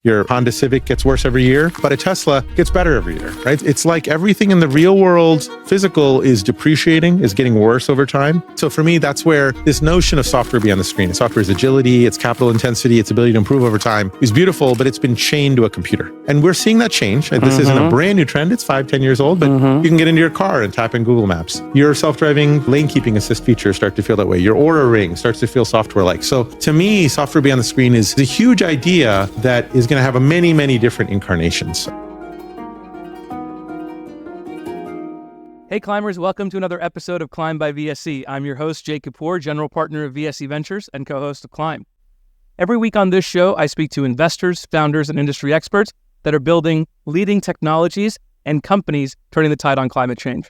Your Honda Civic gets worse every year, but a Tesla gets better every year, right? It's like everything in the real world, physical, is depreciating, is getting worse over time. So for me, that's where this notion of software beyond the screen, software's agility, its capital intensity, its ability to improve over time is beautiful, but it's been chained to a computer. And we're seeing that change. This isn't a brand new trend. It's 5-10 years old, but you can get into your car and tap in Google Maps. Your self-driving lane keeping assist features start to feel that way. Your Aura Ring starts to feel software-like. So to me, software beyond the screen is a huge idea that is going to have a many, many different incarnations. Hey climbers, welcome to another episode of Climb by VSC. I'm your host, Jay Kapoor, general partner of VSC Ventures and co-host of Climb. Every week on this show, I speak to investors, founders, and industry experts that are building leading technologies and companies turning the tide on climate change.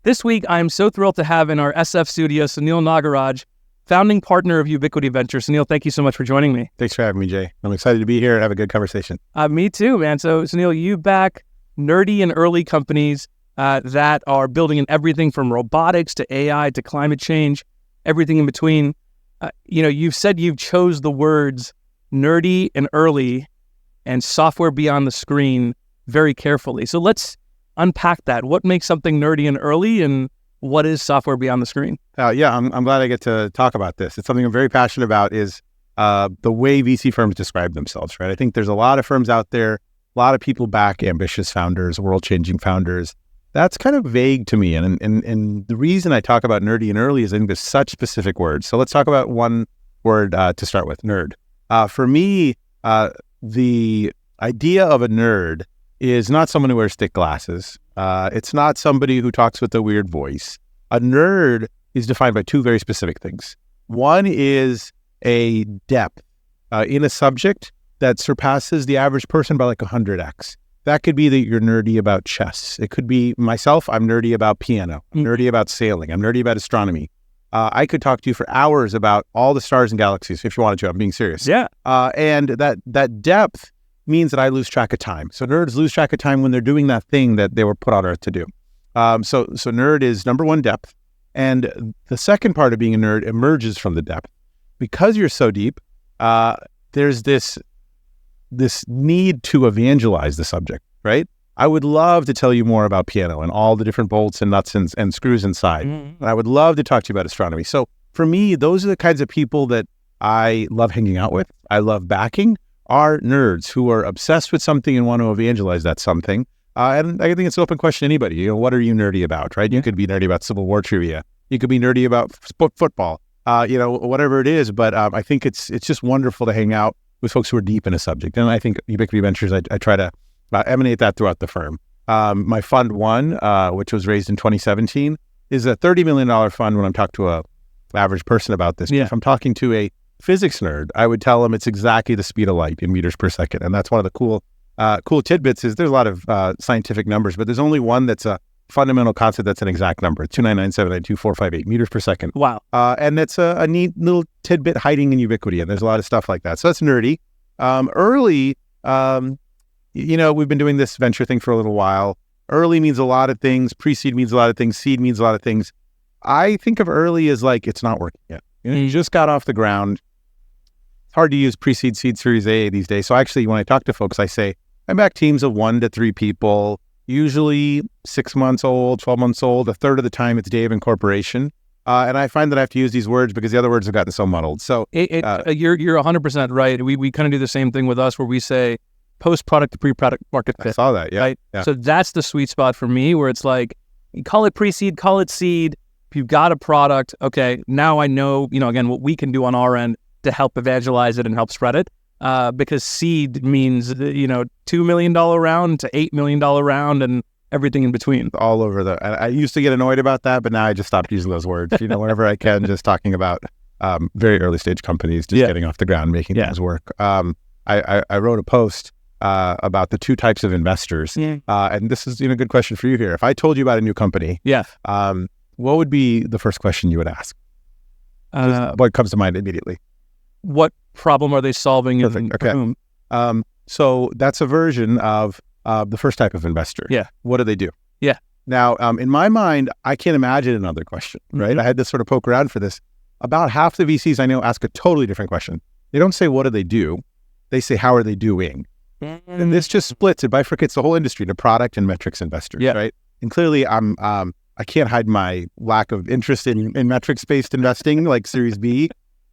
This week, I am so thrilled to have in our SF studio, Sunil Nagaraj, founding partner of Ubiquity Ventures. Sunil, thank you so much for joining me. Thanks for having me, Jay. I'm excited to be here and have a good conversation. Me too, man. So Sunil, you back nerdy and early companies that are building in everything from robotics to AI to climate change, everything in between. You've said you've chose the words nerdy and early and software beyond the screen very carefully. So let's unpack that. What makes something nerdy and early, and what is software beyond the screen? I'm glad I get to talk about this. It's something I'm very passionate about is the way VC firms describe themselves, right? I think there's a lot of firms out there, a lot of people back ambitious founders, world-changing founders. That's kind of vague to me. And the reason I talk about nerdy and early is I think there's such specific words. So let's talk about one word to start with, nerd. For me, the idea of a nerd is not someone who wears thick glasses. It's not somebody who talks with a weird voice. A nerd is defined by two very specific things. One is a depth in a subject that surpasses the average person by like 100x. That could be that you're nerdy about chess. It could be myself, I'm nerdy about piano. I'm nerdy about sailing. I'm nerdy about astronomy. I could talk to you for hours about all the stars and galaxies if you wanted to. I'm being serious. Yeah. And that depth means that I lose track of time. So nerds lose track of time when they're doing that thing that they were put on earth to do. So nerd is number one, depth. And the second part of being a nerd emerges from the depth. Because you're so deep, there's this need to evangelize the subject, right? I would love to tell you more about piano and all the different bolts and nuts and screws inside. And I would love to talk to you about astronomy. So for me, those are the kinds of people that I love hanging out with. I love backing. Are nerds who are obsessed with something and want to evangelize that something. And I think it's an open question to anybody. What are you nerdy about, right? You could be nerdy about Civil War trivia. You could be nerdy about football, whatever it is. But I think it's just wonderful to hang out with folks who are deep in a subject. And I think Ubiquity Ventures, I try to emanate that throughout the firm. My fund one, which was raised in 2017, is a $30 million fund when I'm talking to an average person about this. Yeah. If I'm talking to a physics nerd, I would tell them it's exactly the speed of light in meters per second. And that's one of the cool tidbits is there's a lot of scientific numbers, but there's only one that's a fundamental concept that's an exact number, 299,792,458 meters per second. Wow. And that's a neat little tidbit hiding in Ubiquity. And there's a lot of stuff like that. So that's nerdy. Early, we've been doing this venture thing for a little while. Early means a lot of things. Pre-seed means a lot of things. Seed means a lot of things. I think of early as like it's not working yet. You just got off the ground. It's hard to use pre-seed, seed, series A these days. So actually, when I talk to folks, I say, I back teams of 1 to 3 people, usually 6 months old, 12 months old. A third of the time, it's day of incorporation. And I find that I have to use these words because the other words have gotten so muddled. So you're 100% right. We kind of do the same thing with us where we say post-product to pre-product market fit. I saw that, yeah. Right? Yeah. So that's the sweet spot for me where it's like, you call it pre-seed, call it seed. If you've got a product, okay, now I know, again, what we can do on our end to help evangelize it and help spread it. Because seed means, $2 million round to $8 million round and everything in between. All over I used to get annoyed about that, but now I just stopped using those words, whenever I can, just talking about very early stage companies, just getting off the ground, making things work. I wrote a post about the two types of investors. And this is a good question for you here. If I told you about a new company, what would be the first question you would ask? What comes to mind immediately? What problem are they solving? Perfect. Okay. So that's a version of the first type of investor. Yeah. What do they do? Yeah. Now, in my mind, I can't imagine another question, right? I had to sort of poke around for this. About half the VCs I know ask a totally different question. They don't say, what do they do? They say, how are they doing? And this just splits, it bifurcates the whole industry to product and metrics investors, right? And clearly I can't hide my lack of interest in metrics-based investing like Series B.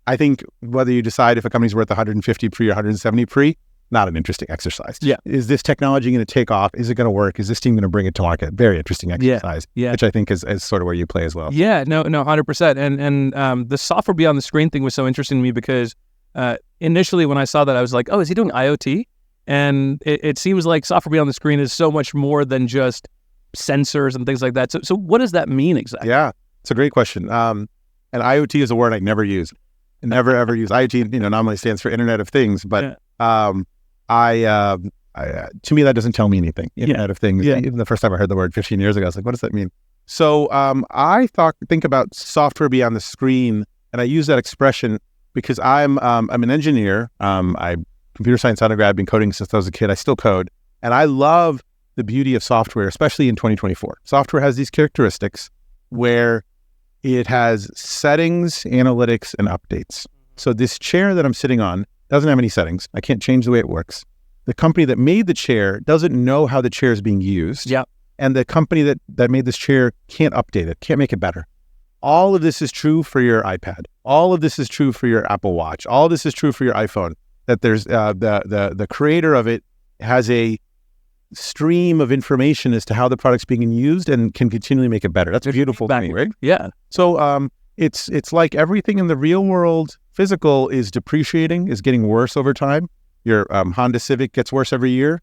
I think whether you decide if a company's worth 150 pre or 170 pre, not an interesting exercise. Is this technology going to take off? Is it going to work? Is this team going to bring it to market? Very interesting exercise, which I think is sort of where you play as well. Yeah, no, 100%. And the software beyond the screen thing was so interesting to me because initially when I saw that, I was like, oh, is he doing IoT? And it seems like software beyond the screen is so much more than just sensors and things like that. So what does that mean exactly? Yeah, it's a great question. And IoT is a word I never use. Never ever use IoT. Normally stands for Internet of Things, but to me that doesn't tell me anything. Internet of Things. Even the first time I heard the word 15 years ago, I was like, what does that mean? So I think about software beyond the screen, and I use that expression because I'm an engineer. I'm computer science undergrad, been coding since I was a kid. I still code, and I love the beauty of software, especially in 2024. Software has these characteristics where it has settings, analytics, and updates. So this chair that I'm sitting on doesn't have any settings. I can't change the way it works. The company that made the chair doesn't know how the chair is being used. And the company that made this chair can't update it, can't make it better. All of this is true for your iPad. All of this is true for your Apple Watch. All of this is true for your iPhone. That there's the creator of it has a stream of information as to how the product's being used and can continually make it better. That's beautiful to me, right? Yeah. So it's like everything in the real world, physical, is depreciating, is getting worse over time. Your Honda Civic gets worse every year,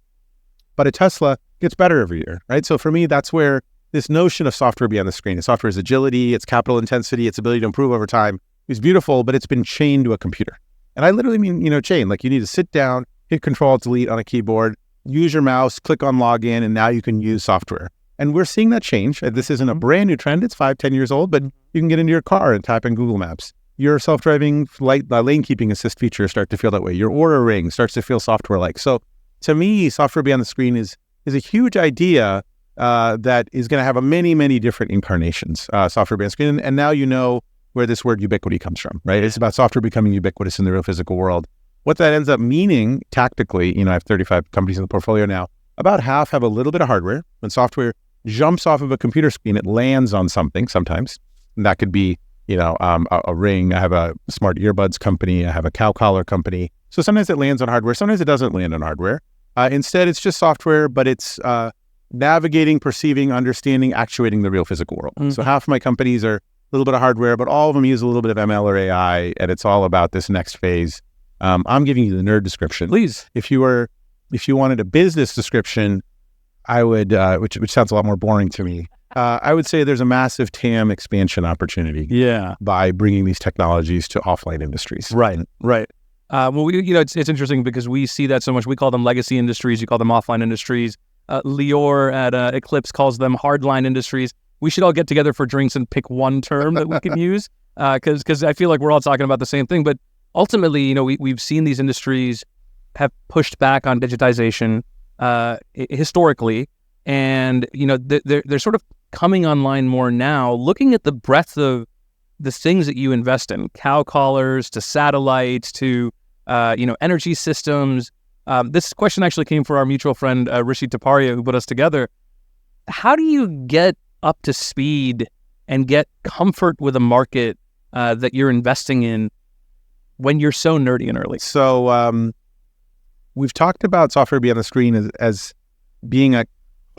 but a Tesla gets better every year, right? So for me, that's where this notion of software beyond the screen, software's agility, its capital intensity, its ability to improve over time is beautiful, but it's been chained to a computer. And I literally mean, chain, like you need to sit down, hit Control-Delete on a keyboard, use your mouse, click on login, and now you can use software. And we're seeing that change. This isn't a brand new trend. It's 5-10 years old, but you can get into your car and type in Google Maps. Your self-driving lane keeping assist features start to feel that way. Your Aura Ring starts to feel software-like. So to me, software beyond the screen is a huge idea that is going to have many, many different incarnations, software beyond the screen. And now you know where this word ubiquity comes from, right? It's about software becoming ubiquitous in the real physical world. What that ends up meaning tactically, I have 35 companies in the portfolio now. About half have a little bit of hardware. When software jumps off of a computer screen, it lands on something sometimes. And that could be, a ring. I have a smart earbuds company. I have a cow collar company. So sometimes it lands on hardware. Sometimes it doesn't land on hardware. Instead, it's just software, but it's navigating, perceiving, understanding, actuating the real physical world. So half of my companies are a little bit of hardware, but all of them use a little bit of ML or AI, and it's all about this next phase. I'm giving you the nerd description. Please. If you wanted a business description, I would, which sounds a lot more boring to me. I would say there's a massive TAM expansion opportunity. By bringing these technologies to offline industries. Right. Well, it's interesting because we see that so much. We call them legacy industries. You call them offline industries. Lior at Eclipse calls them hardline industries. We should all get together for drinks and pick one term that we can use because I feel like we're all talking about the same thing. But ultimately, we've seen these industries have pushed back on digitization historically, and they're sort of coming online more now. Looking at the breadth of the things that you invest in, cow collars to satellites to energy systems. This question actually came from our mutual friend Rishi Taparia, who put us together. How do you get up to speed and get comfort with a market that you're investing in when you're so nerdy and early? So we've talked about software beyond the screen as being a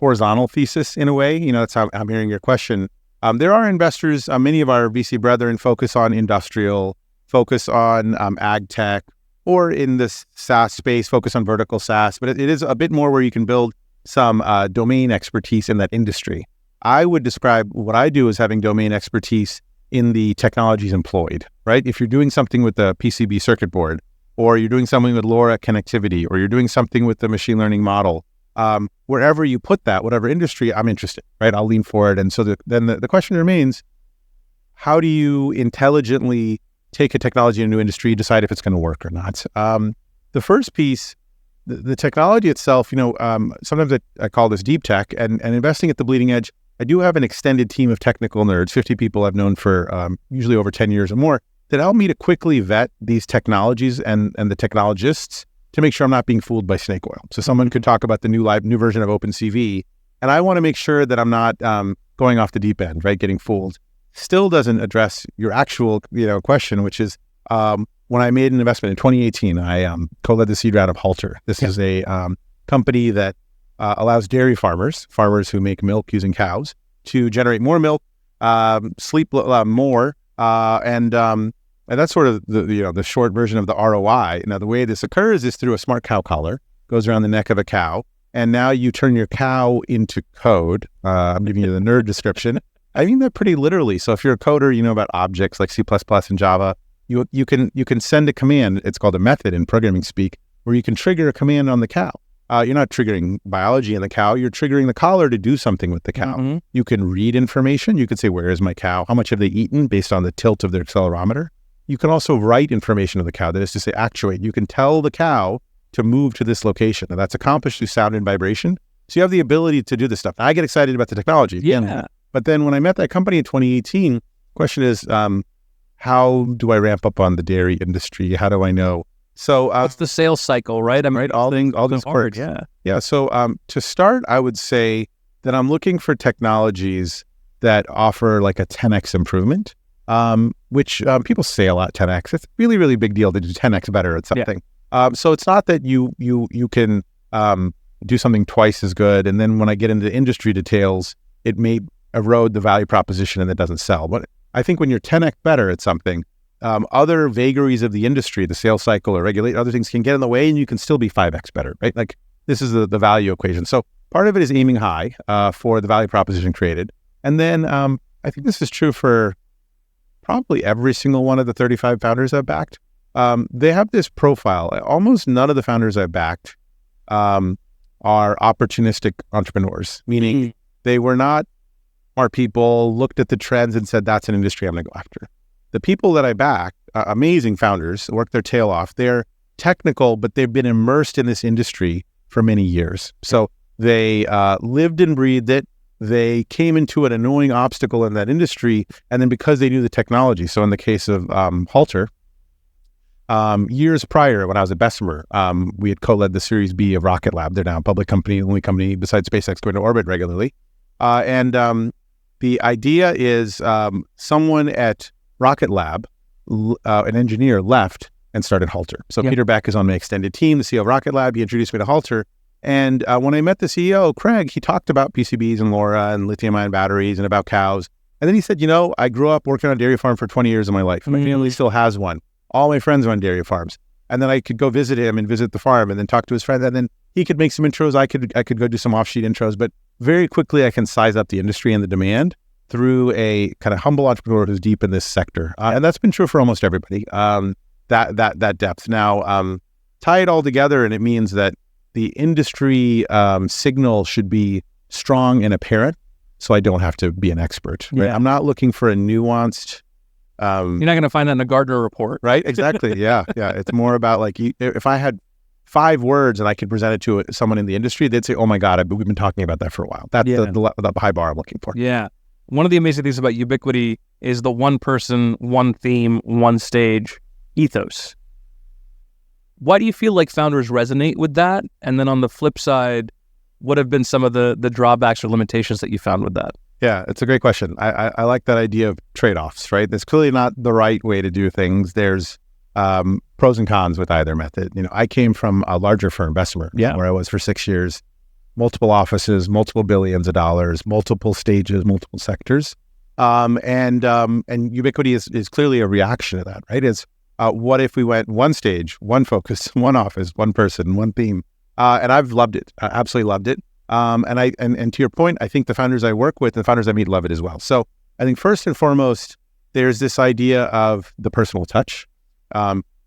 horizontal thesis in a way. That's how I'm hearing your question. There are investors, many of our VC brethren focus on industrial, focus on ag tech, or in the SaaS space, focus on vertical SaaS. But it is a bit more where you can build some domain expertise in that industry. I would describe what I do as having domain expertise in the technologies employed, right? If you're doing something with the PCB circuit board, or you're doing something with LoRa connectivity, or you're doing something with the machine learning model, wherever you put that, whatever industry, I'm interested, right? I'll lean forward. And so then the question remains, how do you intelligently take a technology into industry, decide if it's going to work or not? The first piece, the technology itself, sometimes I call this deep tech, and investing at the bleeding edge. I do have an extended team of technical nerds, 50 people I've known for usually over 10 years or more, that help me to quickly vet these technologies and the technologists to make sure I'm not being fooled by snake oil. So someone could talk about the new version of OpenCV, and I want to make sure that I'm not going off the deep end, right? Getting fooled. Still doesn't address your actual, question, which is when I made an investment in 2018, I co-led the seed round of Halter. This is a company that allows dairy farmers who make milk using cows, to generate more milk, sleep more, and that's sort of the short version of the ROI. Now, the way this occurs is through a smart cow collar, goes around the neck of a cow, and now you turn your cow into code. I'm giving you the nerd description. I mean that pretty literally. So if you're a coder, you know about objects like C++ and Java. You can send a command. It's called a method in programming speak, where you can trigger a command on the cow. You're not triggering biology in the cow. You're triggering the collar to do something with the cow. Mm-hmm. You can read information. You could say, where is my cow? How much have they eaten based on the tilt of their accelerometer? You can also write information to the cow. That is to say, actuate. You can tell the cow to move to this location. And that's accomplished through sound and vibration. So you have the ability to do this stuff. Now, I get excited about the technology. Yeah. But then when I met that company in 2018, the question is, how do I ramp up on the dairy industry? How do I know? So what's the sales cycle, right? Right, all these parts. Yeah. So to start, I would say that I'm looking for technologies that offer like a 10x improvement, which people say a lot, 10x. It's a really, really big deal to do 10x better at something. Yeah. So it's not that you can do something twice as good, and then when I get into industry details, it may erode the value proposition and it doesn't sell. But I think when you're 10x better at something, other vagaries of the industry, the sales cycle or regulate, other things can get in the way, and you can still be 5x better, right? Like this is the value equation. So part of it is aiming high for the value proposition created. And then I think this is true for probably every single one of the 35 founders I've backed. They have this profile. Almost none of the founders I've backed are opportunistic entrepreneurs, meaning they were not smart people, looked at the trends and said, that's an industry I'm going to go after. The people that I back, amazing founders, work their tail off. They're technical, but they've been immersed in this industry for many years. So they lived and breathed it. They came into an annoying obstacle in that industry, and then because they knew the technology. So in the case of Halter, years prior, when I was at Bessemer, we had co-led the Series B of Rocket Lab. They're now a public company, the only company besides SpaceX going to orbit regularly. The idea is someone at Rocket Lab, an engineer, left and started Halter. So Peter Beck is on my extended team, the CEO of Rocket Lab. He introduced me to Halter. And when I met the CEO, Craig, he talked about PCBs and LoRa and lithium-ion batteries and about cows. And then he said, I grew up working on a dairy farm for 20 years of my life. My family still has one. All my friends run dairy farms. And then I could go visit him and visit the farm and then talk to his friends. And then he could make some intros. I could go do some off-sheet intros. But very quickly, I can size up the industry and the demand through a kind of humble entrepreneur who's deep in this sector. And that's been true for almost everybody, that depth. Now, tie it all together, and it means that the industry signal should be strong and apparent, so I don't have to be an expert. Right? I'm not looking for a nuanced... You're not going to find that in a Gardner report. Right? Exactly. Yeah. It's more about like, if I had 5 words and I could present it to someone in the industry, they'd say, oh my God, we've been talking about that for a while. That's the high bar I'm looking for. Yeah. One of the amazing things about Ubiquity is the one person, one theme, one stage ethos. Why do you feel like founders resonate with that? And then on the flip side, what have been some of the drawbacks or limitations that you found with that? Yeah, it's a great question. I like that idea of trade-offs, right? That's clearly not the right way to do things. There's pros and cons with either method. I came from a larger firm, Bessemer, where I was for 6 years, multiple offices, multiple billions of dollars, multiple stages, multiple sectors. And Ubiquity is clearly a reaction to that, right? It's what if we went one stage, one focus, one office, one person, one theme? And I've loved it. I absolutely loved it. And to your point, I think the founders I work with and the founders I meet love it as well. So I think first and foremost, there's this idea of the personal touch.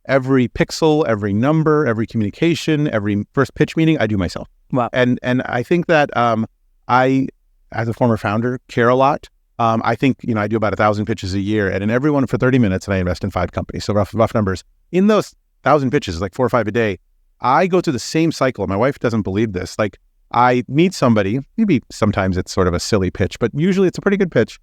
Every pixel, every number, every communication, every first pitch meeting, I do myself. Wow. And I think that I, as a former founder, care a lot. I think, I do about 1,000 pitches a year, and in every one for 30 minutes, and I invest in 5 companies. So rough numbers. In those 1,000 pitches, like 4 or 5 a day, I go through the same cycle. My wife doesn't believe this. Like, I meet somebody, maybe sometimes it's sort of a silly pitch, but usually it's a pretty good pitch.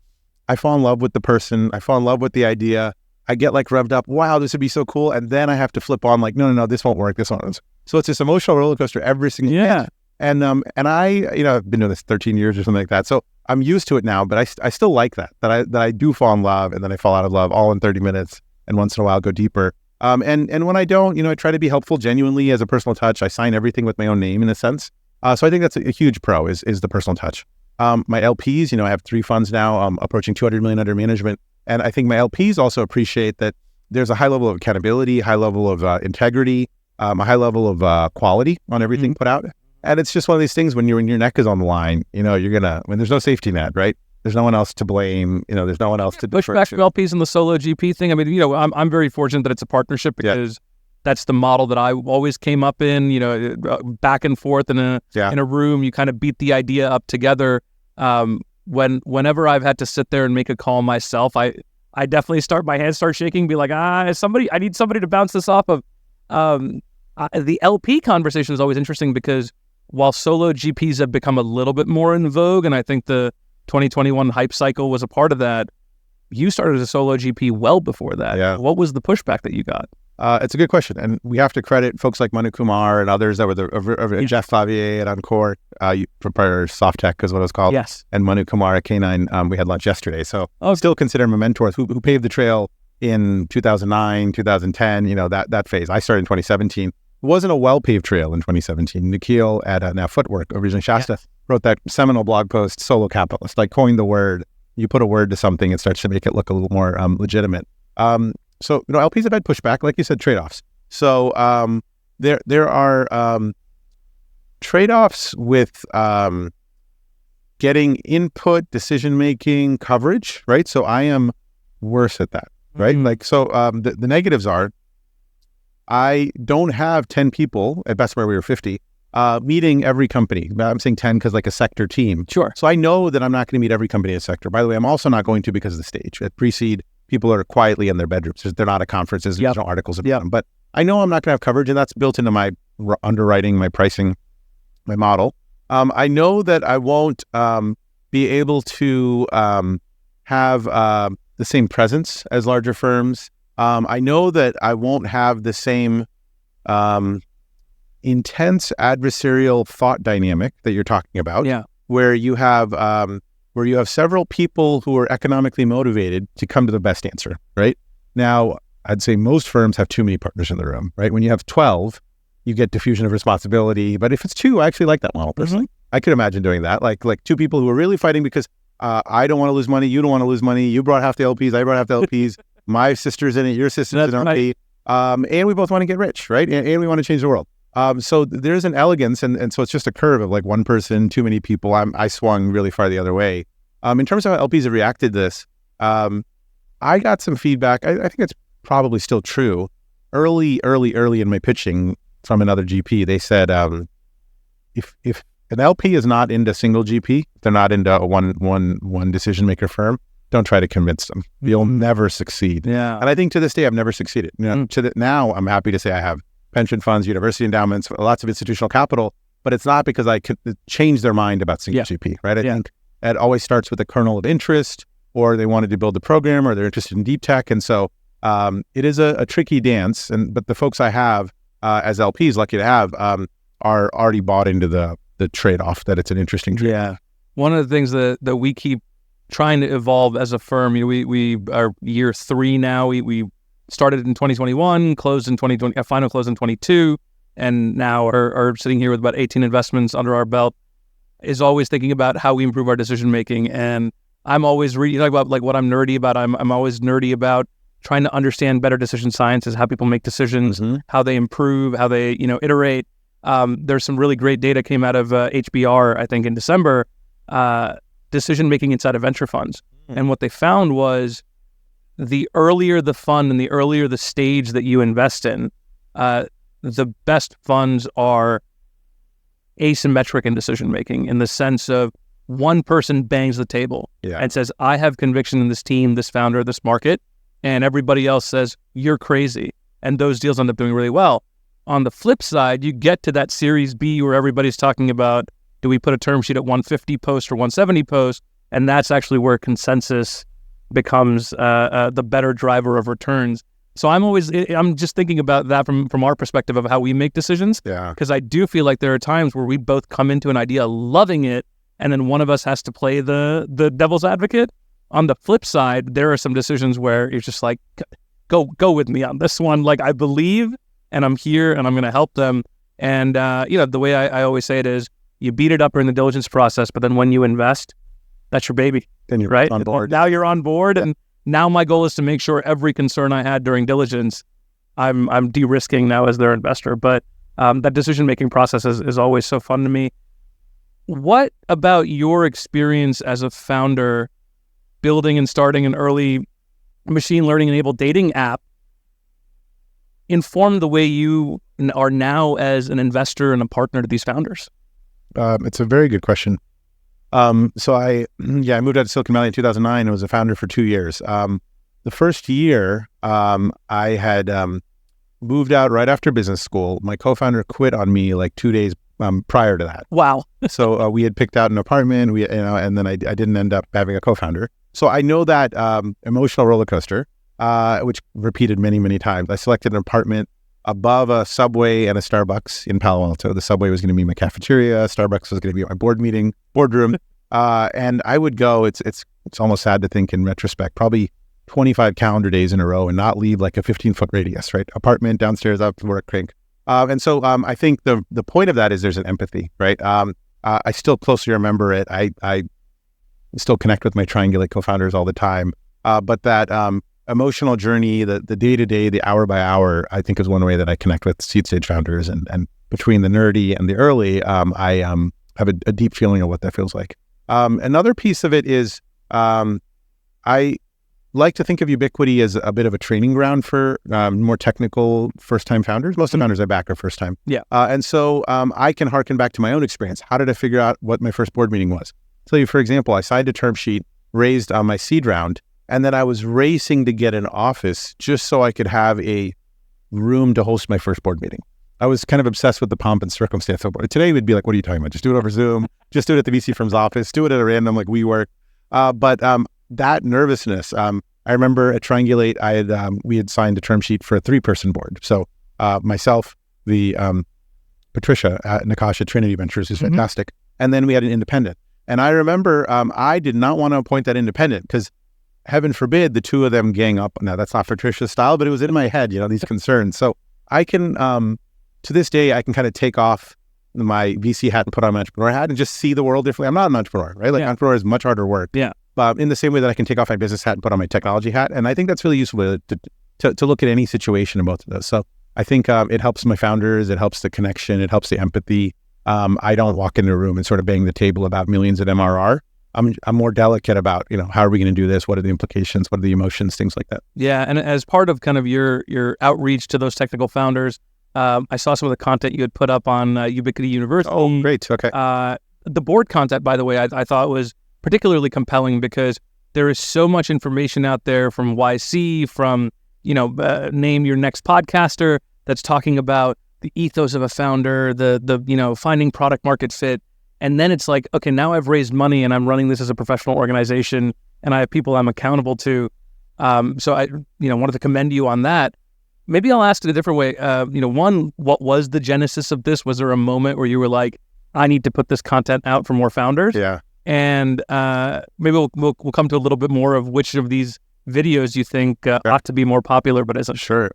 I fall in love with the person. I fall in love with the idea. I get like revved up. Wow, this would be so cool. And then I have to flip on like, no, this won't work. This won't. So it's this emotional roller coaster every single day. And I, I've been doing this 13 years or something like that. So I'm used to it now, but I still like that I do fall in love and then I fall out of love all in 30 minutes and once in a while go deeper. And when I don't, I try to be helpful genuinely as a personal touch. I sign everything with my own name in a sense. So I think that's a huge pro is the personal touch. My LPs, I have 3 funds now, approaching 200 million under management. And I think my LPs also appreciate that there's a high level of accountability, high level of integrity, a high level of quality on everything put out. And it's just one of these things when your neck is on the line, when there's no safety net, right? There's no one else to blame. There's no one else to push back to LPs and the solo GP thing. I mean, I'm very fortunate that it's a partnership because that's the model that I always came up in. Back and forth in a room, you kind of beat the idea up together. Whenever I've had to sit there and make a call myself, I definitely my hands start shaking. Be like, I need somebody to bounce this off of. The LP conversation is always interesting because while solo GPs have become a little bit more in vogue, and I think the 2021 hype cycle was a part of that, you started as a solo GP well before that. Yeah. What was the pushback that you got? It's a good question. And we have to credit folks like Manu Kumar and others that were Jeff Favier at Encore, proprietor Softtech is what it was called. Yes. And Manu Kumar at K9, we had lunch yesterday. So still consider them mentors who paved the trail in 2009, 2010, that phase. I started in 2017. It wasn't a well-paved trail in 2017. Nikhil at Now Footwork, originally Shasta, wrote that seminal blog post, Solo Capitalist, coined the word. You put a word to something, it starts to make it look a little more legitimate. So, LPs have had pushback, like you said, trade-offs. So there are trade-offs with getting input, decision-making, coverage, right? So I am worse at that, right? The negatives are, I don't have 10 people, at best where we were 50, meeting every company. I'm saying 10 because a sector team. Sure. So I know that I'm not going to meet every company in a sector. By the way, I'm also not going to because of the stage. At pre-seed, people are quietly in their bedrooms. They're not at conferences. There's no articles about them. But I know I'm not going to have coverage, and that's built into my underwriting, my pricing, my model. I know that I won't be able to have the same presence as larger firms. I know that I won't have the same intense adversarial thought dynamic that you're talking about, where you have several people who are economically motivated to come to the best answer, right? Now, I'd say most firms have too many partners in the room, right? When you have 12, you get diffusion of responsibility. But if it's 2, I actually like that model personally. I could imagine doing that, like 2 people who are really fighting because I don't want to lose money, you don't want to lose money, you brought half the LPs, I brought half the LPs, my sister's in it, your sister's in it, and we both want to get rich, right? And we want to change the world. So there's an elegance, and so it's just a curve of one person, too many people. I swung really far the other way. In terms of how LPs have reacted to this, I got some feedback. I think it's probably still true. Early in my pitching from another GP, they said, if an LP is not into single GP, they're not into a one decision maker firm, don't try to convince them. You'll never succeed. Yeah. And I think to this day, I've never succeeded. Now I'm happy to say I have pension funds, university endowments, lots of institutional capital, but it's not because I could change their mind about single GP, right? I think it always starts with a kernel of interest, or they wanted to build a program, or they're interested in deep tech. And so it is a tricky dance. But the folks I have as LPs, lucky to have, are already bought into the trade-off that it's an interesting trade. Yeah. One of the things that we keep trying to evolve as a firm, we are year 3 now. We started in 2021, closed in 2020, final close in 22, and now are sitting here with about 18 investments under our belt, is always thinking about how we improve our decision-making. And I'm always reading about what I'm nerdy about. I'm always nerdy about trying to understand better decision sciences, how people make decisions, how they improve, how they, iterate. There's some really great data came out of HBR, I think in December, decision-making inside of venture funds. And what they found was the earlier the fund and the earlier the stage that you invest in, the best funds are asymmetric in decision-making, in the sense of one person bangs the table and says, I have conviction in this team, this founder, this market, and everybody else says, you're crazy. And those deals end up doing really well. On the flip side, you get to that Series B where everybody's talking about, do we put a term sheet at 150 post or 170 post? And that's actually where consensus becomes the better driver of returns. So I'm just thinking about that from our perspective of how we make decisions. Yeah. Because I do feel like there are times where we both come into an idea loving it, and then one of us has to play the devil's advocate. On the flip side, there are some decisions where it's just like, go with me on this one. Like, I believe, and I'm here, and I'm going to help them. And, the way I always say it is, you beat it up during the diligence process, but then when you invest, that's your baby. Then you're right on board. Now you're on board, and now my goal is to make sure every concern I had during diligence, I'm de-risking now as their investor. But that decision-making process is always so fun to me. What about your experience as a founder building and starting an early machine learning-enabled dating app informed the way you are now as an investor and a partner to these founders? It's a very good question. So I moved out to Silicon Valley in 2009. I was a founder for 2 years. The first year, I had moved out right after business school. My co-founder quit on me like 2 days prior to that. Wow. So we had picked out an apartment. And then I didn't end up having a co-founder. So I know that emotional roller coaster, which repeated many, many times. I selected an apartment above a Subway and a Starbucks in Palo Alto. The Subway was going to be my cafeteria. Starbucks was going to be my boardroom. And I would go, it's almost sad to think in retrospect, probably 25 calendar days in a row and not leave like a 15-foot radius, right? Apartment, downstairs, up to work, crank. And so I think the point of that is there's an empathy, right? I still closely remember it. I still connect with my Triangulate co-founders all the time. But that emotional journey, the day-to-day, the hour by hour, I think is one way that I connect with seed stage founders. And between the nerdy and the early, I have a deep feeling of what that feels like. Another piece of it is I like to think of Ubiquity as a bit of a training ground for more technical first-time founders. Most of the founders I back are first-time. Yeah. And so I can harken back to my own experience. How did I figure out what my first board meeting was? So, for example, I signed a term sheet, raised on my seed round, and then I was racing to get an office just so I could have a room to host my first board meeting. I was kind of obsessed with the pomp and circumstance of it. Today we'd be like, what are you talking about? Just do it over Zoom. Just do it at the VC firm's office. Do it at a random like WeWork. But that nervousness, I remember at Triangulate, we had signed a term sheet for a 3-person board. So myself, the Patricia Nakash at Trinity Ventures, who's fantastic. And then we had an independent. And I remember I did not want to appoint that independent because heaven forbid the two of them gang up. Now that's not Patricia's style, but it was in my head, these concerns. So I can, to this day, I can kind of take off my VC hat and put on my entrepreneur hat and just see the world differently. I'm not an entrepreneur, right? Like entrepreneur is much harder work. Yeah. In the same way that I can take off my business hat and put on my technology hat. And I think that's really useful to look at any situation in both of those. So I think it helps my founders. It helps the connection. It helps the empathy. I don't walk into a room and sort of bang the table about millions of MRR. I'm more delicate about, how are we going to do this? What are the implications? What are the emotions? Things like that. Yeah. And as part of kind of your outreach to those technical founders, I saw some of the content you had put up on Ubiquity University. Oh, great. Okay. The board content, by the way, I thought was particularly compelling because there is so much information out there from YC, from, name your next podcaster that's talking about the ethos of a founder, the finding product market fit. And then it's like, okay, now I've raised money and I'm running this as a professional organization and I have people I'm accountable to. So I, wanted to commend you on that. Maybe I'll ask it a different way. One, what was the genesis of this? Was there a moment where you were like, I need to put this content out for more founders? Yeah. And maybe we'll come to a little bit more of which of these videos you think ought to be more popular, but isn't. Sure.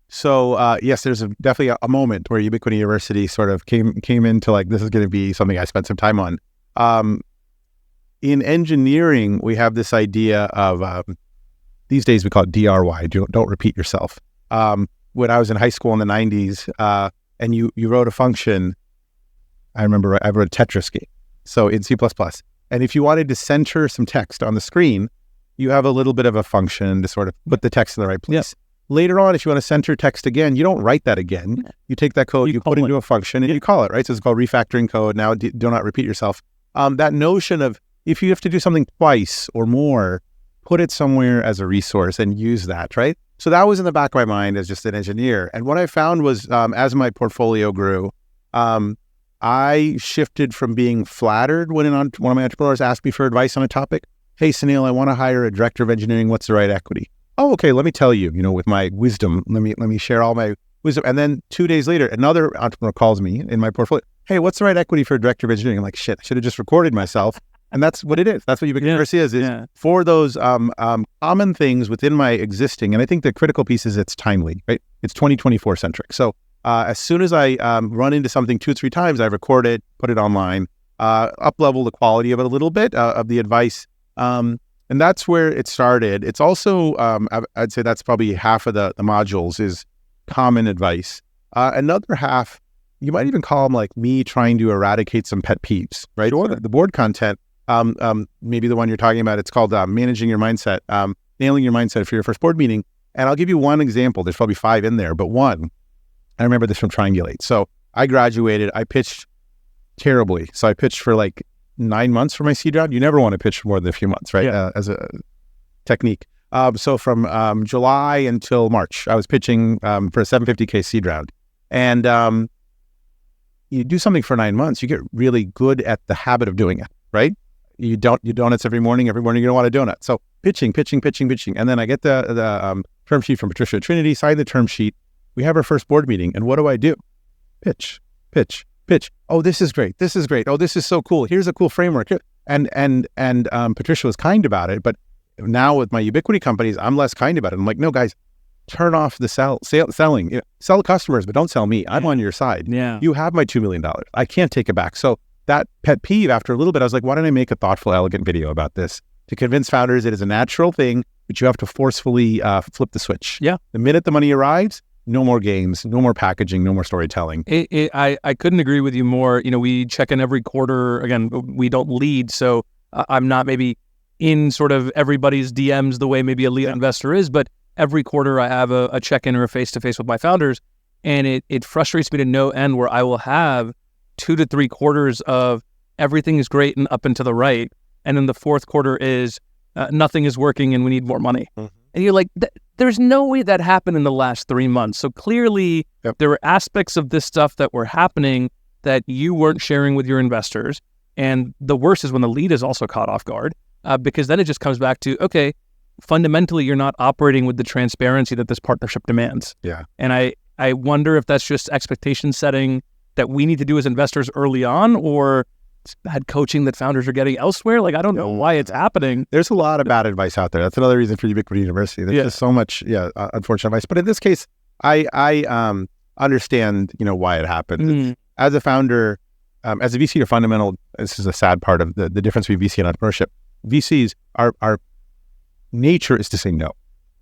So yes, there's definitely a moment where Ubiquity University sort of came into like, this is going to be something I spent some time on. In engineering, we have this idea of, these days we call it DRY, don't repeat yourself. When I was in high school in the 90s, and you wrote a function, I remember I wrote a Tetris game. So in C++. And if you wanted to center some text on the screen, you have a little bit of a function to sort of put the text in the right place. Yeah. Later on, if you want to center text again, you don't write that again. You take that code, you put it into a function, and you call it, right? So it's called refactoring code. Now, do not repeat yourself. That notion of if you have to do something twice or more, put it somewhere as a resource and use that, right? So that was in the back of my mind as just an engineer. And what I found was as my portfolio grew, I shifted from being flattered when one of my entrepreneurs asked me for advice on a topic. Hey, Sunil, I want to hire a director of engineering. What's the right equity? oh, okay, let me tell you, with my wisdom, let me share all my wisdom. And then 2 days later, another entrepreneur calls me in my portfolio. Hey, what's the right equity for a director of engineering? I'm like, shit, I should have just recorded myself. And that's what it is. That's what Ubiquity Ventures is for those common things within my existing. And I think the critical piece is it's timely, right? It's 2024 centric. So as soon as I run into something 2-3 times, I record it, put it online, up-level the quality of it a little bit, of the advice. And that's where it started. It's also, I'd say that's probably half of the modules is common advice. Another half, you might even call them like me trying to eradicate some pet peeves, right? Or the board content, maybe the one you're talking about, it's called managing your mindset, nailing your mindset for your first board meeting. And I'll give you one example. There's probably 5 in there, but one, I remember this from Triangulate. So I graduated, I pitched terribly. So I pitched for like 9 months for my seed round. You never want to pitch for more than a few months, right? As a technique. So from July until March, I was pitching for a $750K seed round. And you do something for 9 months, you get really good at the habit of doing it, right? You donuts every morning. Every morning you don't want a donut. So pitching. And then I get the term sheet from Patricia at Trinity, sign the term sheet. We have our first board meeting. And what do? Pitch. Oh, this is great. Oh, this is so cool. Here's a cool framework. And Patricia was kind about it, but now with my Ubiquity companies, I'm less kind about it. I'm like, no, guys, turn off the selling. Sell customers, but don't sell me. I'm on your side. Yeah. You have my $2 million. I can't take it back. So that pet peeve, after a little bit, I was like, why don't I make a thoughtful, elegant video about this to convince founders it is a natural thing, but you have to forcefully flip the switch. Yeah. The minute the money arrives, no more games, no more packaging, no more storytelling. I couldn't agree with you more. We check in every quarter. Again, we don't lead, so I'm not maybe in sort of everybody's DMs the way maybe a lead investor is, but every quarter I have a check-in or a face-to-face with my founders, and it frustrates me to no end where I will have 2 to 3 quarters of everything is great and up and to the right, and then the fourth quarter is nothing is working and we need more money. Mm-hmm. And you're like, there's no way that happened in the last 3 months. So clearly there were aspects of this stuff that were happening that you weren't sharing with your investors. And the worst is when the lead is also caught off guard, because then it just comes back to, okay, fundamentally, you're not operating with the transparency that this partnership demands. Yeah. And I wonder if that's just expectation setting that we need to do as investors early on, or bad coaching that founders are getting elsewhere. Like, I don't know why it's happening. There's a lot of bad advice out there. That's another reason for Ubiquity University. There's just so much, unfortunate advice. But in this case, I understand, why it happened. Mm. As a founder, as a VC, your fundamental, this is a sad part of the difference between VC and entrepreneurship. VCs, our nature is to say no.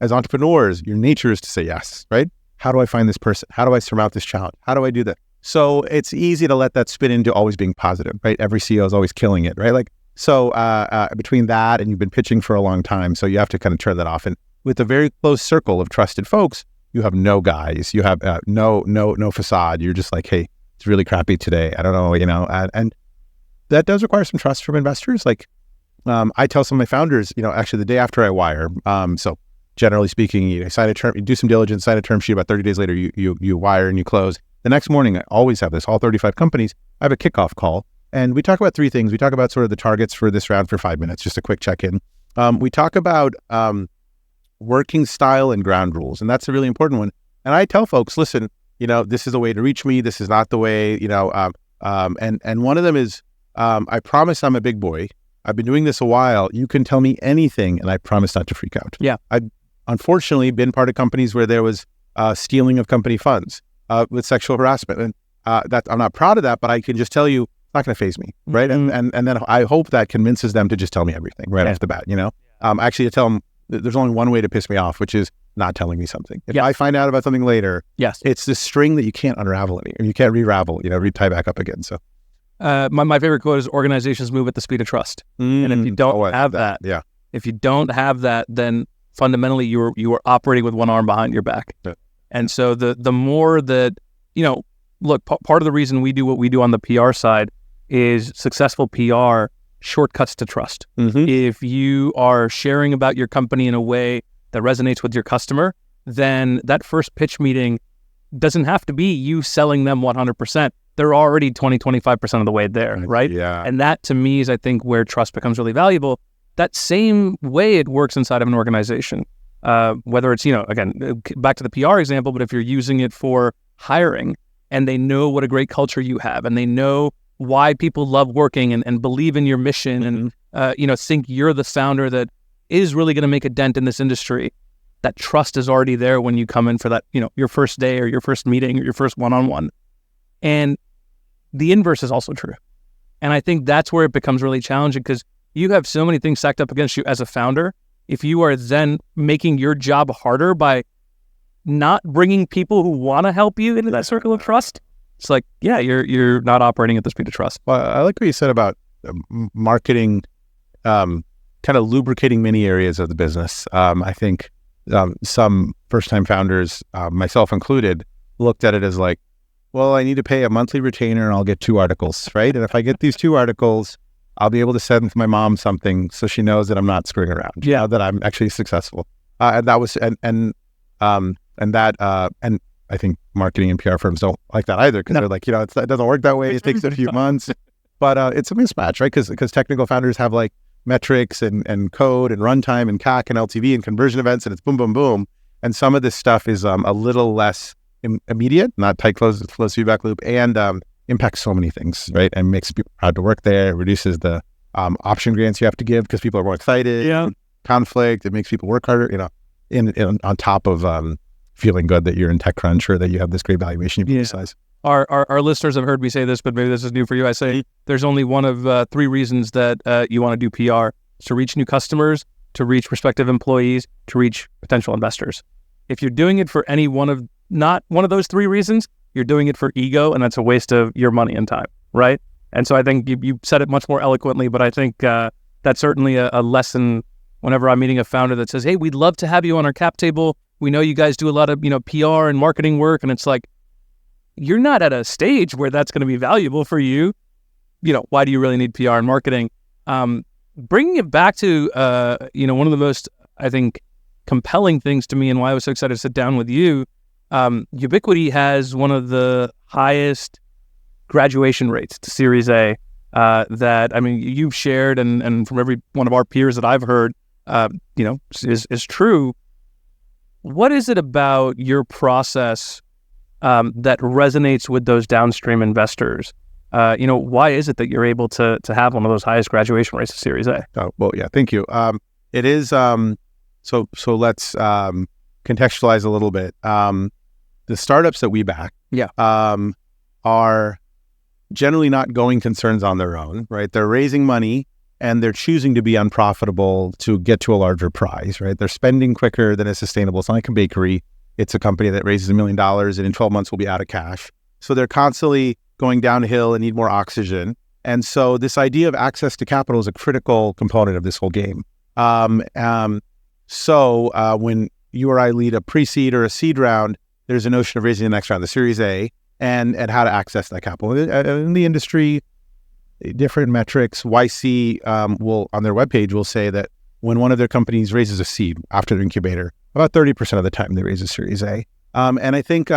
As entrepreneurs, your nature is to say yes, right? How do I find this person? How do I surmount this challenge? How do I do that? So it's easy to let that spin into always being positive, right? Every CEO is always killing it, right? Like, so between that and you've been pitching for a long time, so you have to kind of turn that off. And with a very close circle of trusted folks, you have no guys, you have no facade. You're just like, hey, it's really crappy today. I don't know, and that does require some trust from investors. Like, I tell some of my founders, actually the day after I wire, so generally speaking, you sign a term, you do some diligence, sign a term sheet. About 30 days later, you wire and you close. The next morning, I always have this, all 35 companies, I have a kickoff call, and we talk about 3 things. We talk about sort of the targets for this round for 5 minutes, just a quick check-in. We talk about working style and ground rules, and that's a really important one. And I tell folks, listen, this is the way to reach me. This is not the way, and one of them is, I promise I'm a big boy. I've been doing this a while. You can tell me anything, and I promise not to freak out. Yeah. I've unfortunately been part of companies where there was stealing of company funds with sexual harassment, and that I'm not proud of that, but I can just tell you, it's not going to faze me, right? Mm-hmm. And then I hope that convinces them to just tell me everything right off the bat. Actually, to tell them there's only one way to piss me off, which is not telling me something. If I find out about something later, it's this string that you can't unravel you can't re-ravel, re-tie back up again. So. My favorite quote is organizations move at the speed of trust. And if you don't have that, if you don't have that, then fundamentally you are operating with one arm behind your back. Yeah. And so the more that, look, part of the reason we do what we do on the PR side is successful PR shortcuts to trust. Mm-hmm. If you are sharing about your company in a way that resonates with your customer, then that first pitch meeting doesn't have to be you selling them 100%. They're already 20-25% of the way there, right? Yeah. And that, to me, is, I think, where trust becomes really valuable. That same way it works inside of an organization. whether it's, again, back to the PR example, but if you're using it for hiring and they know what a great culture you have and they know why people love working and believe in your mission and, think you're the founder that is really going to make a dent in this industry, that trust is already there when you come in for that, your first day or your first meeting or your first one-on-one. And the inverse is also true. And I think that's where it becomes really challenging because you have so many things stacked up against you as a founder. If you are then making your job harder by not bringing people who want to help you into that circle of trust, it's like, yeah, you're not operating at the speed of trust. Well, I like what you said about marketing, kind of lubricating many areas of the business. I think some first-time founders, myself included, looked at it as like, well, I need to pay a monthly retainer and I'll get 2 articles, right? And if I get these 2 articles, I'll be able to send my mom something so she knows that I'm not screwing around, that I'm actually successful. And that was, and I think marketing and PR firms don't like that either because they're like, it doesn't work that way. It takes a few months, but it's a mismatch, right? Because technical founders have like metrics and code and runtime and CAC and LTV and conversion events and it's boom, boom, boom. And some of this stuff is a little less immediate, not tight closed feedback loop, and impacts so many things, right? And makes people proud to work there. It reduces the option grants you have to give because people are more excited. Yeah. Conflict. It makes people work harder. On top of feeling good that you're in TechCrunch or that you have this great valuation you can size. Our listeners have heard me say this, but maybe this is new for you. I say there's only one of 3 reasons that you want to do PR: to reach new customers, to reach prospective employees, to reach potential investors. If you're doing it for any not one of those 3 reasons, you're doing it for ego, and that's a waste of your money and time, right? And so I think you said it much more eloquently, but I think that's certainly a lesson whenever I'm meeting a founder that says, hey, we'd love to have you on our cap table. We know you guys do a lot of, PR and marketing work. And it's like, you're not at a stage where that's going to be valuable for you. Why do you really need PR and marketing? Bringing it back to, one of the most, I think, compelling things to me and why I was so excited to sit down with you, Ubiquity has one of the highest graduation rates to Series A that, you've shared and from every one of our peers that I've heard, is true. What is it about your process that resonates with those downstream investors? Why is it that you're able to have one of those highest graduation rates of Series A? Oh, well, yeah, thank you. It is, so let's contextualize a little bit. The startups that we back are generally not going concerns on their own, right? They're raising money and they're choosing to be unprofitable to get to a larger prize, right? They're spending quicker than is sustainable. It's not like a bakery. It's a company that raises $1 million and in 12 months will be out of cash. So they're constantly going downhill and need more oxygen. And so this idea of access to capital is a critical component of this whole game. So when you or I lead a pre-seed or a seed round, there's a notion of raising the next round, the Series A, and how to access that capital. In the industry, different metrics, YC will, on their webpage, will say that when one of their companies raises a seed after the incubator, about 30% of the time they raise a Series A. And I think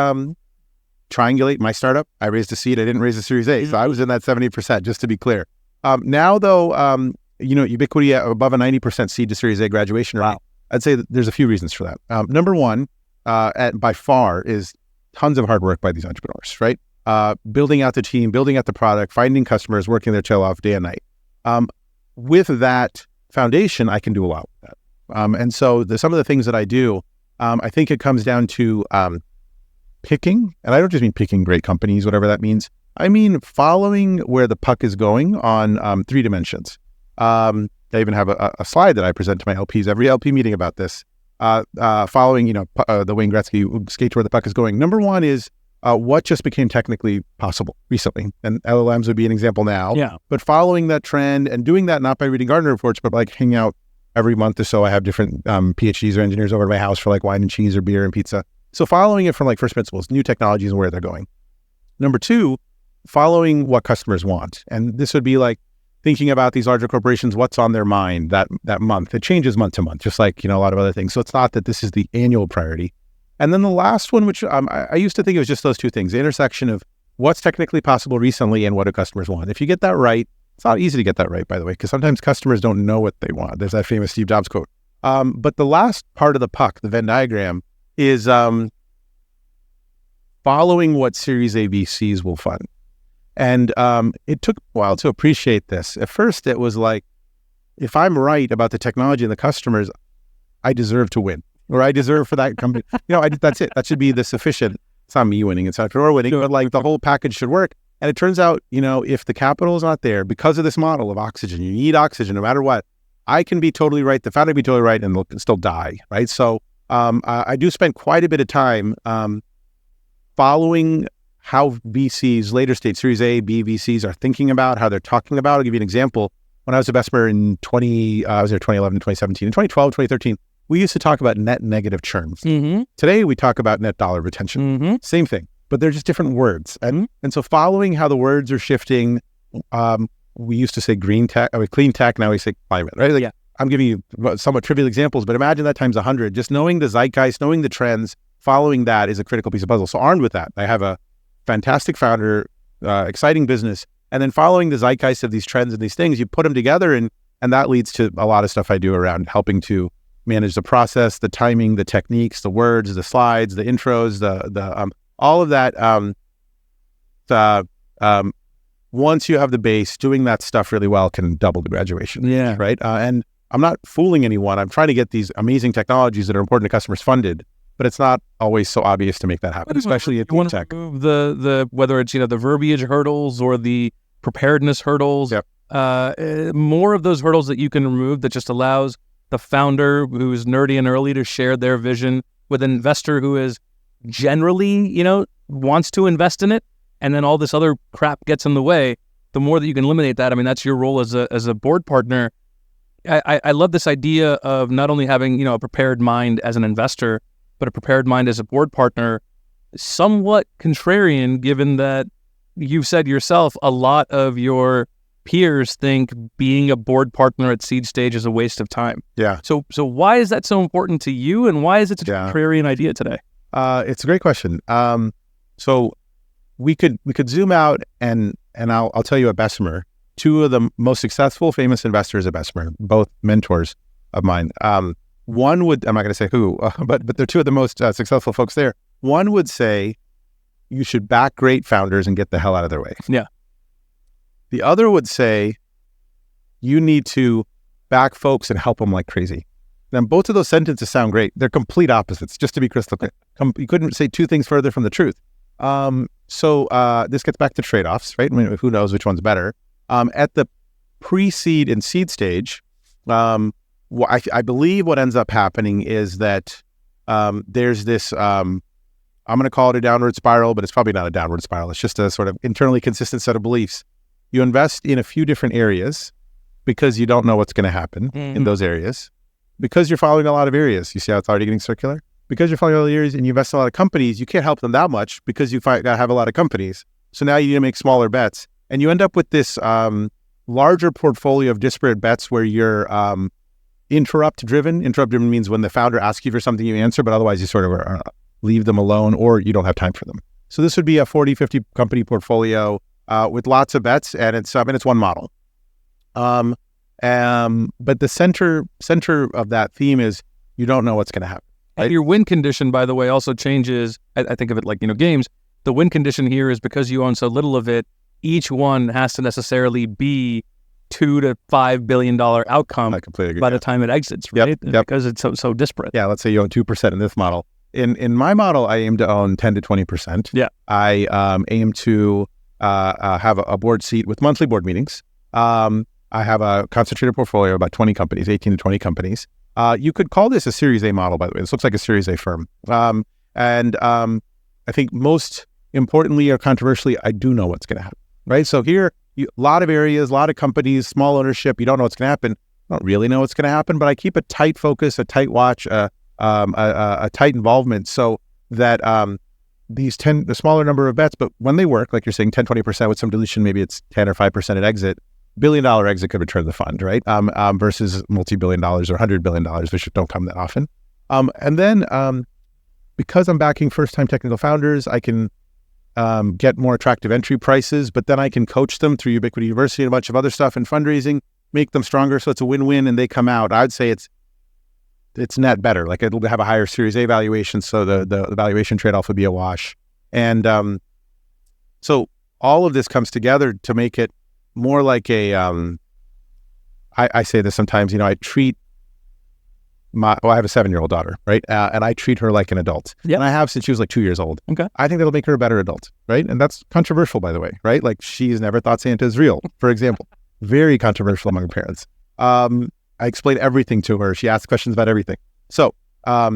Triangulate, my startup, I raised a seed, I didn't raise a Series A. So I was in that 70%, just to be clear. Now though, Ubiquity above a 90% seed to Series A graduation rate. Wow. I'd say that there's a few reasons for that. Number one, by far, is tons of hard work by these entrepreneurs, right? Building out the team, building out the product, finding customers, working their tail off day and night. With that foundation, I can do a lot with that. And so some of the things that I do, I think it comes down to picking, and I don't just mean picking great companies, whatever that means. I mean following where the puck is going on 3 dimensions. I even have a slide that I present to my LPs every LP meeting about this. Following, the Wayne Gretzky skate to where the puck is going. Number one is what just became technically possible recently, and LLMs would be an example now. Yeah. But following that trend and doing that not by reading Gartner reports, but like hanging out every month or so. I have different PhDs or engineers over at my house for like wine and cheese or beer and pizza. So following it from like first principles, new technologies and where they're going. Number two, following what customers want, and this would be like thinking about these larger corporations, what's on their mind that month. It changes month to month, just like, a lot of other things. So it's not that this is the annual priority. And then the last one, which I used to think it was just those two things, the intersection of what's technically possible recently and what do customers want. If you get that right, it's not easy to get that right, by the way, because sometimes customers don't know what they want. There's that famous Steve Jobs quote, But the last part of the puck, the Venn diagram, is following what Series A VCs will fund. And it took a while to appreciate this. At first, it was like, if I'm right about the technology and the customers, I deserve to win, or I deserve for that company. That's it. That should be the sufficient. It's not me winning, it's not Fedora winning, but like the whole package should work. And it turns out, if the capital is not there because of this model of oxygen, you need oxygen no matter what. I can be totally right, the founder can be totally right, and they'll still die, right? So I do spend quite a bit of time following how VCs, later stage Series A, B VCs are thinking about, how they're talking about. I'll give you an example. When I was a Bessemer in 2011, 2017, in 2012, 2013, we used to talk about net negative churn. Mm-hmm. Today, we talk about net dollar retention. Mm-hmm. Same thing, but they're just different words. And so following how the words are shifting, we used to say clean tech, now we say climate, right? Like, I'm giving you somewhat trivial examples, but imagine that times 100. Just knowing the zeitgeist, knowing the trends, following that is a critical piece of puzzle. So armed with that, I have a fantastic founder, exciting business, and then following the zeitgeist of these trends and these things, you put them together, and that leads to a lot of stuff I do around helping to manage the process, the timing, the techniques, the words, the slides, the intros, the all of that. Once you have the base, doing that stuff really well can double the graduation. Yeah. Right. And I'm not fooling anyone. I'm trying to get these amazing technologies that are important to customers funded, but it's not always so obvious to make that happen, especially in tech. Remove the whether it's the verbiage hurdles or the preparedness hurdles. Yep. More of those hurdles that you can remove that just allows the founder who is nerdy and early to share their vision with an investor who is generally, wants to invest in it, and then all this other crap gets in the way. The more that you can eliminate that, that's your role as a board partner. I love this idea of not only having, a prepared mind as an investor, but a prepared mind as a board partner. Somewhat contrarian, given that you've said yourself, a lot of your peers think being a board partner at seed stage is a waste of time. Yeah. So why is that so important to you, and why is it such a contrarian idea today? It's a great question. So we could zoom out and I'll tell you at Bessemer, two of the most successful, famous investors at Bessemer, both mentors of mine. One would, I'm not going to say who, but they're two of the most successful folks there. One would say you should back great founders and get the hell out of their way. Yeah. The other would say you need to back folks and help them like crazy. Then both of those sentences sound great. They're complete opposites, just to be crystal clear. You couldn't say two things further from the truth. So this gets back to trade-offs, right? Who knows which one's better? At the pre-seed and seed stage, I believe what ends up happening is that there's this, I'm going to call it a downward spiral, but it's probably not a downward spiral. It's just a sort of internally consistent set of beliefs. You invest in a few different areas because you don't know what's going to happen in those areas. Because you're following a lot of areas. You see how it's already getting circular? Because you're following all the areas and you invest in a lot of companies, you can't help them that much because you have a lot of companies. So now you need to make smaller bets. And you end up with this larger portfolio of disparate bets where you're interrupt driven. Interrupt driven means when the founder asks you for something, you answer, but otherwise you sort of leave them alone or you don't have time for them. So this would be a 40, 50 company portfolio with lots of bets, and it's one model. But the center of that theme is you don't know what's going to happen. Right? And your win condition, by the way, also changes. I think of it like, games. The win condition here is because you own so little of it, each one has to necessarily be $2 to $5 billion outcome by the time it exits, right? Yep. Because it's so disparate. Yeah, let's say you own 2% in this model. In my model, I aim to own 10 to 20%. Yeah. I aim to have a board seat with monthly board meetings. I have a concentrated portfolio of about 20 companies, 18 to 20 companies. You could call this a Series A model, by the way. This looks like a Series A firm. And I think most importantly or controversially, I do know what's going to happen, right? So here, a lot of areas, a lot of companies, small ownership, you don't know what's going to happen. I don't really know what's going to happen, but I keep a tight focus, a tight watch, a tight involvement so that the smaller number of bets, but when they work, like you're saying, 10, 20% with some dilution, maybe it's 10 or 5% at exit, $1 billion exit could return the fund, right? Versus multi-billion dollars or $100 billion, which don't come that often. And then because I'm backing first-time technical founders, I can get more attractive entry prices, but then I can coach them through Ubiquity University and a bunch of other stuff and fundraising, make them stronger so it's a win-win and they come out. I'd say it's it's net better. Like it'll have a higher Series A valuation, so the valuation trade-off would be a wash. And so all of this comes together to make it more like a, I say this sometimes, I treat I have a 7-year-old daughter, right? And I treat her like an adult. Yep. And I have since she was like 2 years old. Okay. I think that'll make her a better adult, right? And that's controversial, by the way, right? Like she's never thought Santa is real, for example. Very controversial among parents. I explain everything to her. She asks questions about everything. So I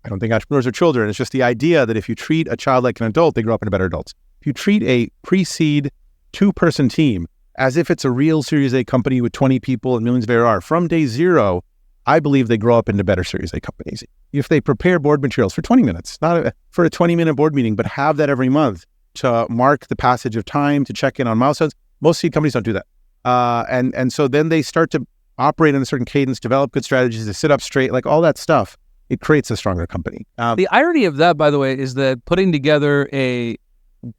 don't think entrepreneurs are children. It's just the idea that if you treat a child like an adult, they grow up into better adults. If you treat a pre-seed 2-person team as if it's a real Series A company with 20 people and millions of ARR from day zero, I believe they grow up into better Series A companies. If they prepare board materials for 20 minutes, not for a 20-minute board meeting, but have that every month to mark the passage of time, to check in on milestones, most seed companies don't do that. And so then they start to operate in a certain cadence, develop good strategies, they sit up straight, like all that stuff. It creates a stronger company. The irony of that, by the way, is that putting together a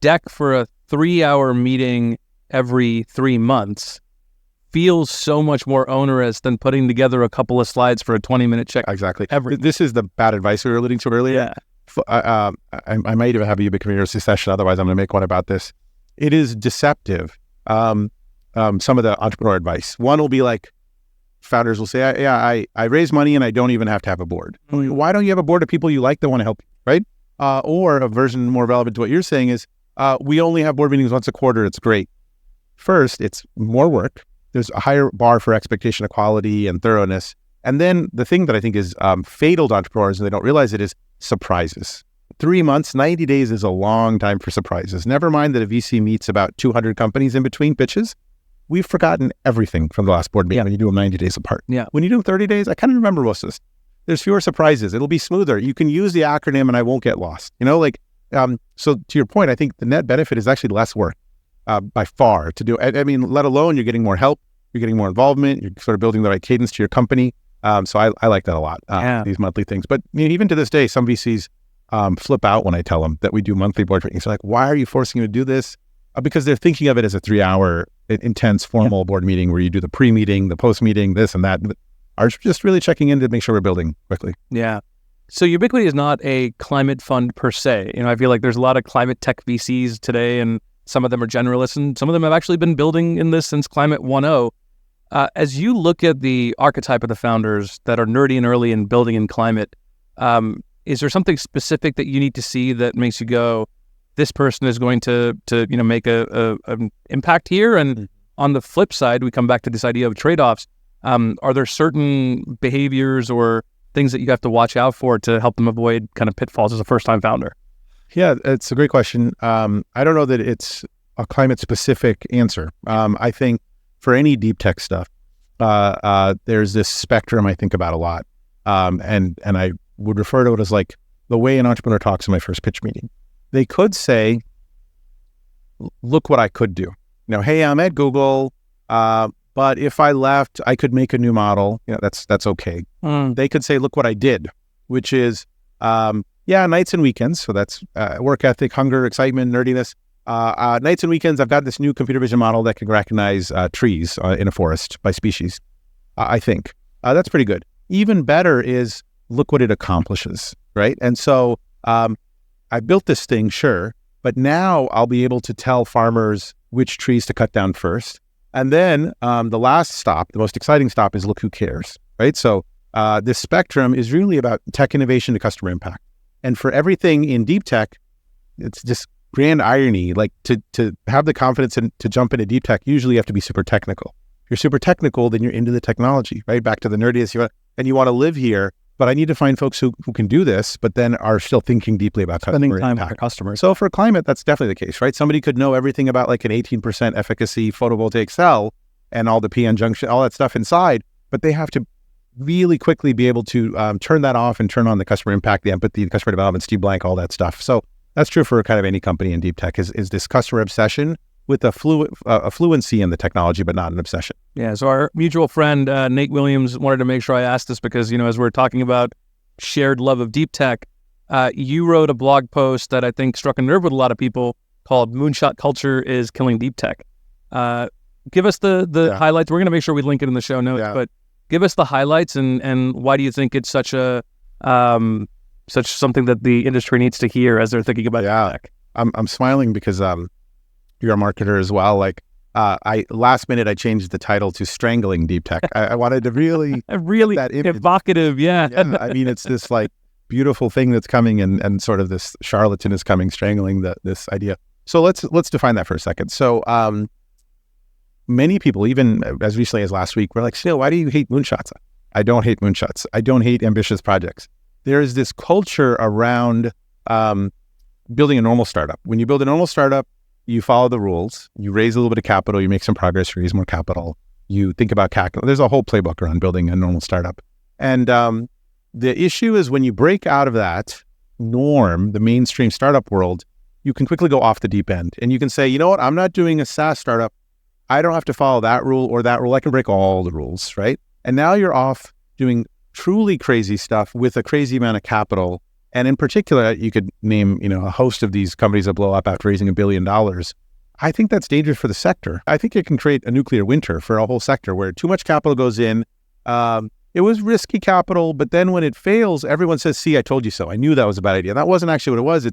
deck for a 3-hour meeting every 3 months feels so much more onerous than putting together a couple of slides for a 20-minute check. Exactly. This is the bad advice we were alluding to earlier. Yeah. I might even have a Ubiquity Ventures session. Otherwise, I'm going to make one about this. It is deceptive. Some of the entrepreneur advice. One will be like, founders will say, I raise money and I don't even have to have a board. Why don't you have a board of people you like that want to help you, right? Or a version more relevant to what you're saying is, we only have board meetings once a quarter. It's great. First, it's more work. There's a higher bar for expectation of quality and thoroughness. And then the thing that I think is fatal to entrepreneurs, and they don't realize it, is surprises. 3 months, 90 days is a long time for surprises. Never mind that a VC meets about 200 companies in between pitches. We've forgotten everything from the last board meeting when you do them 90 days apart. Yeah. When you do them 30 days, I kind of remember most of this. There's fewer surprises. It'll be smoother. You can use the acronym and I won't get lost. So to your point, I think the net benefit is actually less work. By far to do. I mean, let alone you're getting more help, you're getting more involvement, you're sort of building the right cadence to your company. So I like that a lot, these monthly things. But even to this day, some VCs flip out when I tell them that we do monthly board meetings. They're like, why are you forcing me to do this? Because they're thinking of it as a 3-hour intense formal board meeting where you do the pre-meeting, the post-meeting, this and that. But are just really checking in to make sure we're building quickly. Yeah. So Ubiquity is not a climate fund per se. I feel like there's a lot of climate tech VCs today, and some of them are generalists, and some of them have actually been building in this since Climate 1.0. As you look at the archetype of the founders that are nerdy and early in building in climate, is there something specific that you need to see that makes you go, this person is going to make an impact here? And on the flip side, we come back to this idea of trade-offs. Are there certain behaviors or things that you have to watch out for to help them avoid kind of pitfalls as a first-time founder? Yeah, it's a great question. I don't know that it's a climate-specific answer. I think for any deep tech stuff, there's this spectrum I think about a lot. And I would refer to it as like the way an entrepreneur talks in my first pitch meeting. They could say, look what I could do. Hey, I'm at Google, but if I left, I could make a new model. That's okay. They could say, look what I did, which is, nights and weekends. So that's work ethic, hunger, excitement, nerdiness. Nights and weekends, I've got this new computer vision model that can recognize trees in a forest by species, I think. That's pretty good. Even better is look what it accomplishes, right? And so I built this thing, sure, but now I'll be able to tell farmers which trees to cut down first. And then the last stop, the most exciting stop is look who cares, right? So this spectrum is really about tech innovation to customer impact. And for everything in deep tech, it's just grand irony. Like to have the confidence to jump into deep tech, usually you have to be super technical. If you're super technical, then you're into the technology, right? Back to the nerdiness, you want to live here, but I need to find folks who can do this, but then are still thinking deeply about spending customer time impact. with the customer. So for climate, that's definitely the case, right? Somebody could know everything about like an 18% efficacy photovoltaic cell and all the PN junction, all that stuff inside, but they have to really quickly be able to turn that off and turn on the customer impact, the empathy, the customer development, Steve Blank, all that stuff. So that's true for kind of any company in deep tech is this customer obsession with a fluency in the technology, but not an obsession. Yeah. So our mutual friend, Nate Williams, wanted to make sure I asked this because, as we're talking about shared love of deep tech, you wrote a blog post that I think struck a nerve with a lot of people called Moonshot Culture is Killing Deep Tech. Give us the highlights. We're going to make sure we link it in the show notes, but Give us the highlights and why do you think it's such something that the industry needs to hear as they're thinking about tech? I'm smiling because you're a marketer as well. Like I last minute I changed the title to Strangling Deep Tech. I wanted to really that evocative, yeah. I mean, it's this like beautiful thing that's coming, and sort of this charlatan is coming, strangling this idea. So let's define that for a second. So many people, even as recently as last week, were like, "Sunil, why do you hate moonshots?" I don't hate moonshots. I don't hate ambitious projects. There is this culture around building a normal startup. When you build a normal startup, you follow the rules, you raise a little bit of capital, you make some progress, you raise more capital, you think about capital. There's a whole playbook around building a normal startup. And the issue is when you break out of that norm, the mainstream startup world, you can quickly go off the deep end. And you can say, you know what, I'm not doing a SaaS startup. I don't have to follow that rule or that rule. I can break all the rules, right? And now you're off doing truly crazy stuff with a crazy amount of capital. And in particular, you could name, a host of these companies that blow up after raising $1 billion. I think that's dangerous for the sector. I think it can create a nuclear winter for a whole sector where too much capital goes in. It was risky capital, but then when it fails, everyone says, "See, I told you so. I knew that was a bad idea." That wasn't actually what it was.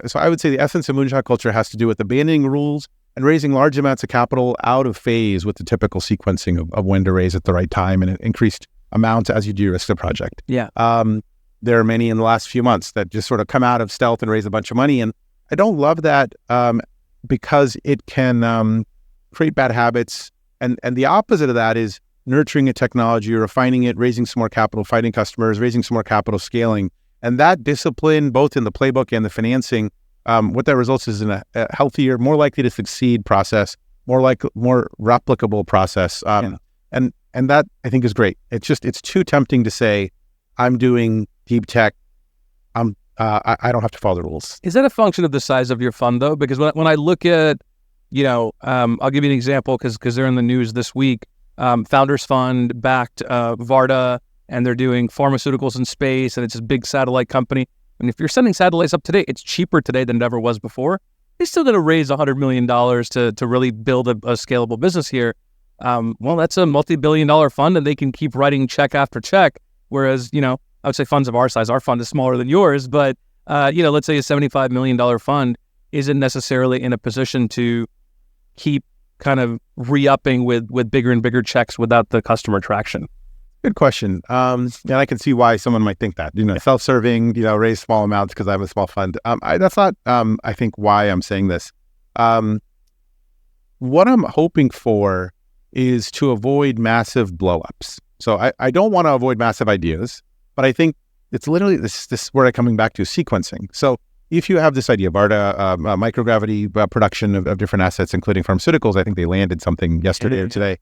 So I would say the essence of moonshot culture has to do with abandoning rules and raising large amounts of capital out of phase with the typical sequencing of when to raise at the right time and increased amounts as you de-risk the project. Yeah. There are many in the last few months that just sort of come out of stealth and raise a bunch of money. And I don't love that because it can create bad habits. And the opposite of that is nurturing a technology, refining it, raising some more capital, finding customers, raising some more capital, scaling. And that discipline, both in the playbook and the financing, what that results is in a healthier, more likely to succeed process, more replicable process. And that I think is great. It's too tempting to say, I'm doing deep tech. I don't have to follow the rules. Is that a function of the size of your fund though? Because when I look at, I'll give you an example because they're in the news this week. Founders Fund backed Varda, and they're doing pharmaceuticals in space, and it's a big satellite company. And if you're sending satellites up today, it's cheaper today than it ever was before. They're still going to raise $100 million to really build a scalable business here. Well, that's a multi-billion-dollar fund, and they can keep writing check after check. Whereas, I would say funds of our size, our fund is smaller than yours, but, let's say a $75 million fund isn't necessarily in a position to keep kind of re-upping with bigger and bigger checks without the customer traction. Good question. And I can see why someone might think that, self-serving, raise small amounts because I have a small fund. That's not, I think, why I'm saying this. What I'm hoping for is to avoid massive blowups. So I don't want to avoid massive ideas, but I think it's literally this where I'm coming back to sequencing. So if you have this idea, Varda, microgravity production of different assets, including pharmaceuticals, I think they landed something yesterday or today.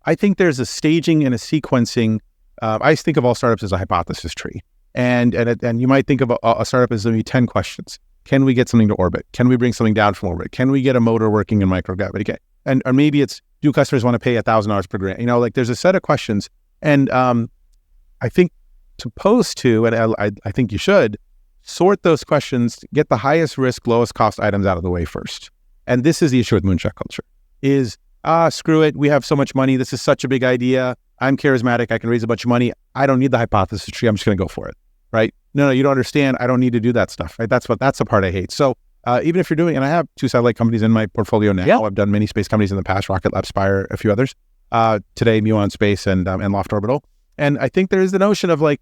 I think there's a staging and a sequencing. I think of all startups as a hypothesis tree. And you might think of a startup as maybe 10 questions. Can we get something to orbit? Can we bring something down from orbit? Can we get a motor working in microgravity? Okay. Or maybe it's, do customers want to pay $1,000 per grant? There's a set of questions. And I think supposed to, and I think you should, sort those questions, get the highest risk, lowest cost items out of the way first. And this is the issue with moonshot culture is, screw it. We have so much money. This is such a big idea. I'm charismatic. I can raise a bunch of money. I don't need the hypothesis tree. I'm just going to go for it. Right? No, you don't understand. I don't need to do that stuff. Right? That's the part I hate. So even if you're doing, and I have 2 satellite companies in my portfolio now. Yeah. I've done many space companies in the past, Rocket Lab, Spire, a few others. Today, Muon Space and Loft Orbital. And I think there is the notion of like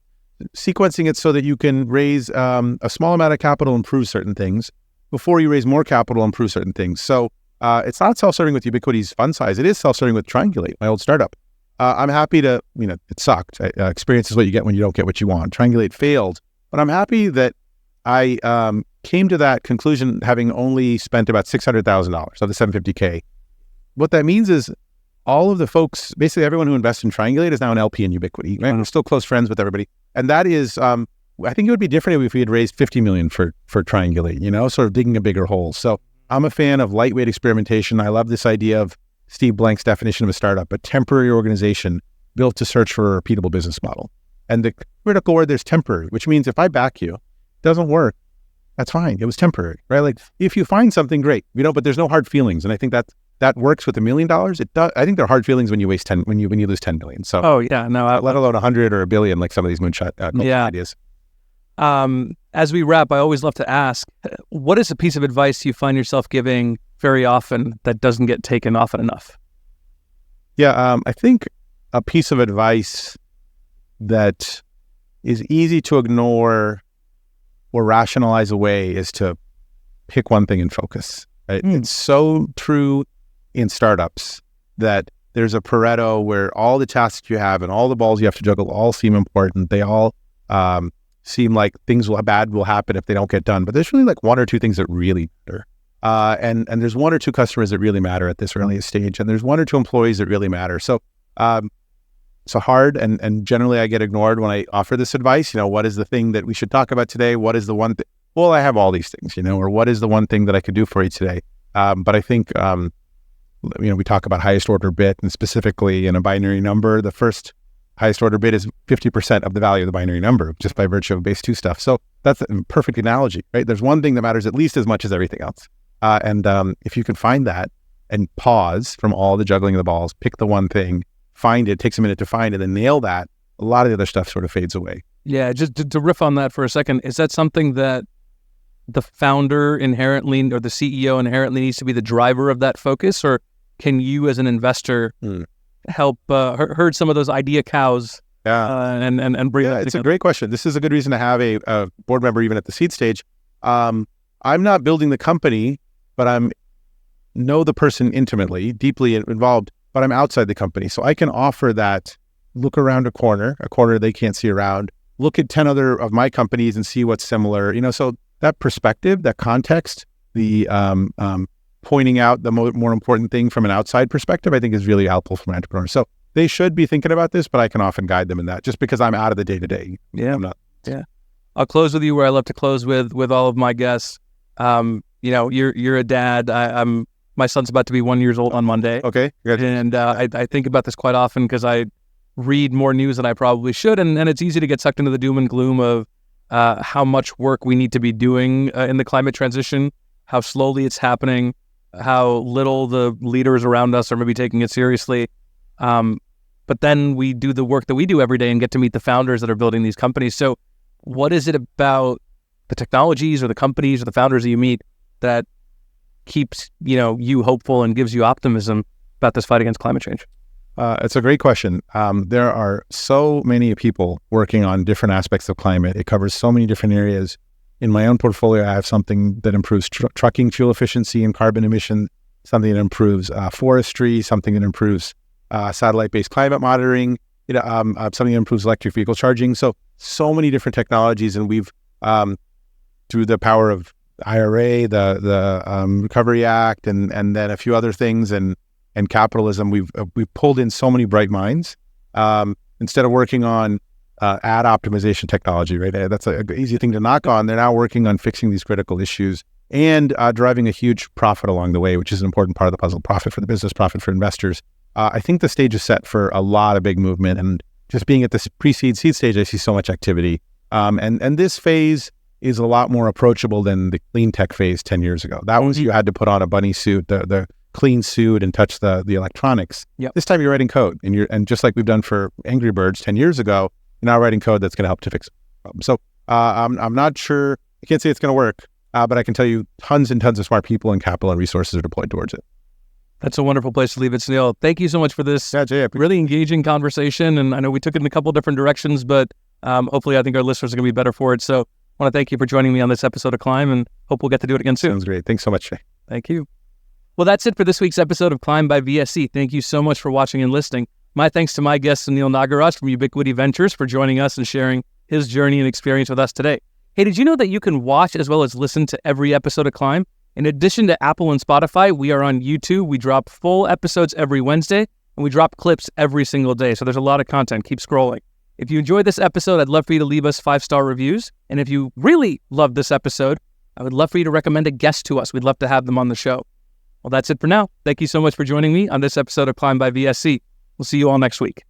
sequencing it so that you can raise a small amount of capital, improve certain things before you raise more capital, improve certain things. So it's not self-serving with Ubiquity's fund size. It is self-serving with Triangulate, my old startup. I'm happy to, it sucked. Experience is what you get when you don't get what you want. Triangulate failed, but I'm happy that I came to that conclusion having only spent about $600,000 of the $750K. What that means is all of the folks, basically everyone who invests in Triangulate is now an LP in Ubiquity. Right? We're still close friends with everybody. And that is, I think it would be different if we had raised $50 million for Triangulate, sort of digging a bigger hole. So I'm a fan of lightweight experimentation. I love this idea of Steve Blank's definition of a startup, a temporary organization built to search for a repeatable business model. And the critical word there's temporary, which means if I back you, it doesn't work, that's fine. It was temporary, right? Like if you find something great, but there's no hard feelings. And I think that works with $1 million. It does. I think there are hard feelings when you lose 10 million. So, Oh yeah, no, let alone 100 or $1 billion, like some of these moonshot ideas. As we wrap, I always love to ask, what is a piece of advice you find yourself giving very often that doesn't get taken often enough? Yeah, I think a piece of advice that is easy to ignore or rationalize away is to pick one thing and focus. Right? It's so true in startups that there's a Pareto where all the tasks you have and all the balls you have to juggle all seem important. They all seem like bad will happen if they don't get done. But there's really like one or two things that really matter. And there's one or two customers that really matter at this earliest stage. And there's one or two employees that really matter. So hard. And generally I get ignored when I offer this advice. What is the thing that we should talk about today? What is the one thing? Well, I have all these things, or what is the one thing that I could do for you today? But I think, we talk about highest order bit, and specifically in a binary number, the first highest order bit is 50% of the value of the binary number, just by virtue of base 2 stuff. So that's a perfect analogy, right? There's one thing that matters at least as much as everything else. And if you can find that and pause from all the juggling of the balls, pick the one thing, find it, takes a minute to find it, and nail that, a lot of the other stuff sort of fades away. Yeah, just to riff on that for a second, is that something that the founder inherently, or the CEO inherently needs to be the driver of that focus? Or can you as an investor help herd some of those idea cows and bring that it's together? A great question. This is a good reason to have a board member even at the seed stage. I'm not building the company, but I know the person intimately, deeply involved, but I'm outside the company. So I can offer that, look around a corner they can't see around, look at 10 other of my companies and see what's similar. So that perspective, that context, the pointing out the more important thing from an outside perspective, I think is really helpful for entrepreneurs. So they should be thinking about this, but I can often guide them in that just because I'm out of the day-to-day. Yeah. I'll close with you where I love to close with all of my guests. You're a dad. My son's about to be 1 year old on Monday. Okay. Good. And I think about this quite often because I read more news than I probably should. And it's easy to get sucked into the doom and gloom of how much work we need to be doing in the climate transition, how slowly it's happening, how little the leaders around us are maybe taking it seriously. But then we do the work that we do every day and get to meet the founders that are building these companies. So what is it about the technologies or the companies or the founders that you meet that keeps you hopeful and gives you optimism about this fight against climate change? It's a great question. There are so many people working on different aspects of climate. It covers so many different areas. In my own portfolio, I have something that improves trucking fuel efficiency and carbon emission, something that improves forestry, something that improves satellite-based climate monitoring, something that improves electric vehicle charging. So many different technologies, and we've through the power of IRA, the Recovery Act, and then a few other things, and capitalism, we've pulled in so many bright minds. Instead of working on ad optimization technology, right? That's an easy thing to knock on. They're now working on fixing these critical issues and driving a huge profit along the way, which is an important part of the puzzle. Profit for the business, profit for investors. I think the stage is set for a lot of big movement, and just being at this pre-seed seed stage, I see so much activity. And this phase is a lot more approachable than the clean tech phase 10 years ago. That was, you had to put on a bunny suit, the clean suit, and touch the electronics. Yep. This time you're writing code, and just like we've done for Angry Birds 10 years ago, you're now writing code that's going to help to fix the problem. So I'm not sure, I can't say it's going to work, but I can tell you tons and tons of smart people and capital and resources are deployed towards it. That's a wonderful place to leave it, Sunil. Thank you so much for this really engaging conversation. And I know we took it in a couple different directions, but hopefully I think our listeners are going to be better for it. So I want to thank you for joining me on this episode of Climb, and hope we'll get to do it again soon. Sounds great. Thanks so much, Jay. Thank you. Well, that's it for this week's episode of Climb by VSC. Thank you so much for watching and listening. My thanks to my guest, Sunil Nagaraj from Ubiquity Ventures, for joining us and sharing his journey and experience with us today. Hey, did you know that you can watch as well as listen to every episode of Climb? In addition to Apple and Spotify, we are on YouTube. We drop full episodes every Wednesday, and we drop clips every single day. So there's a lot of content. Keep scrolling. If you enjoyed this episode, I'd love for you to leave us 5-star reviews. And if you really loved this episode, I would love for you to recommend a guest to us. We'd love to have them on the show. Well, that's it for now. Thank you so much for joining me on this episode of Climb by VSC. We'll see you all next week.